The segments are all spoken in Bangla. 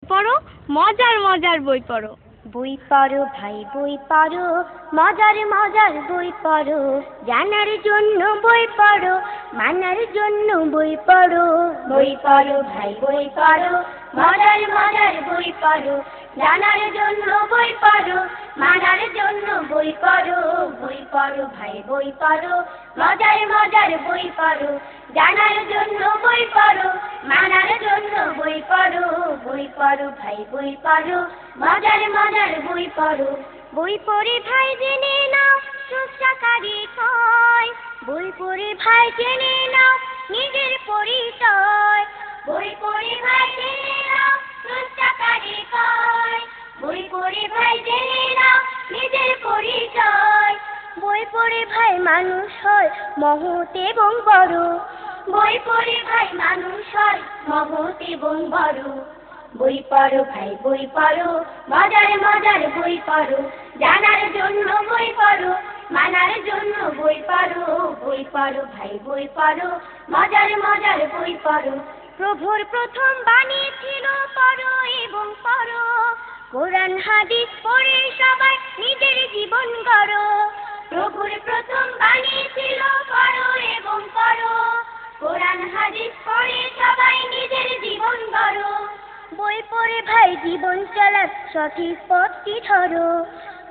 পড়ো, মজার মজার বই পড়ো। বই পড়ো ভাই বই পড়ো, মজার মজার বই পড়ো, জানার জন্য বই পড়ো, মানার জন্য বই পড়ো। বই পড়ো ভাই বই পড়ো, মজার মজার বই পড়ো, জানার জন্য বই পড়ো, মানার জন্য বই পড়ো। বই পড়ো ভাই বই পড়ো, মজার মজার বই পড়ো, জানার জন্য বই পড়ো, মানার জন্য বই পড়ো। বই পড়ো ভাই বই পড়ো, মজার মজার বই পড়ো। বই পড়ে ভাই জেনে নাও স্রষ্টাকারী কয়, বই পড়ে ভাই জেনে নাও নিজের পরিচয়। বই পড়ে ভাই জেনে নাও স্রষ্টাকারী কয়, বই পড়ে ভাই জেনে নাও নিজের পরিচয়। বই পড়ে ভাই মানুষ হয় মহৎ এবং বড়, বই পড়ে ভাই মানুষ হয় মহৎ এবং বড়। বই পড়ো ভাই বই পড়ো, মজার মজার বই পড়ো, জানার জন্য বই পড়ো, মানার জন্য বই পড়ো। বই পড়ো ভাই বই পড়ো, মজার মজার বই পড়ো। প্রভুর প্রথম বাণী ছিল পড়ো এবং পড়ো, কোরআন হাদিস পড়ে সবাই নিজের জীবন গড়ো। প্রভুর প্রথম বাণী ছিল পড়ো এবং পড়ো, কোরআন হাদিস পড়ে সবাই নিজের জীবন গড়ো। বই পড়ে ভাই জীবন চলার সঠিক পথটি ধরো,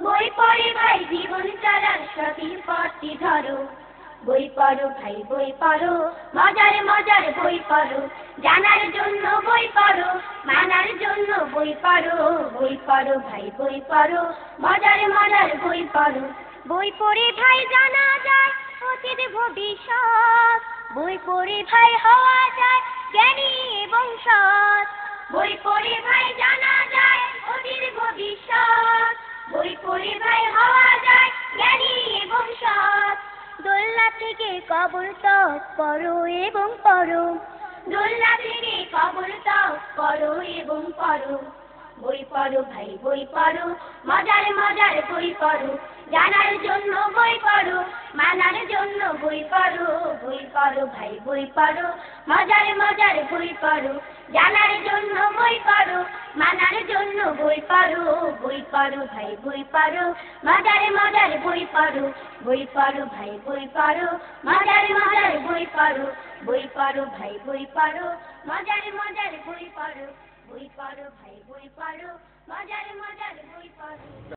বই পড়ে ভাই জীবন চলার সঠিক পথটি ধরো। বই পড়ো ভাই বই পড়ো, মজার মজার বই পড়ো, জানার জন্য বই পড়ো, মানার জন্য বই পড়ো। বই পড়ো ভাই বই পড়ো, মজার মজার বই পড়ো। বই পড়ে ভাই জানা যায় অতীত ভবিষ্যৎ, বই পড়ে ভাই হওয়া যায় জ্ঞানী এবং সৎ। বই পড়ে ভাই জানা যায় অতীত ভবিষ্যৎ, বই পড়ে ভাই হওয়া যায় জ্ঞানী এবং সৎ। দোলনা থেকে কবর তক পড়ো এবং পড়ো, দোলনা থেকে কবর তক পড়ো এবং পড়ো। বই পড়ো ভাই বই পড়ো, মজার মজার বই পড়ো, জানার জন্য বই পড়ো, মানার জন্য বই পড়ো। বই পড়ো ভাই বই পড়ো, মজার মজার বই পড়ো, জানার জন্য বই পড়ো, মানার জন্য বই পড়ো। বই পড়ো ভাই বই পড়ো, মজার মজার বই পড়ো। বই পড়ো ভাই বই পড়ো, মজার মজার বই পড়ো। বই পড়ো ভাই বই পড়ো, মজার মজার বই পড়ো। বই পড়ো ভাই বই পড়ো, মজার মজার বই পড়ো।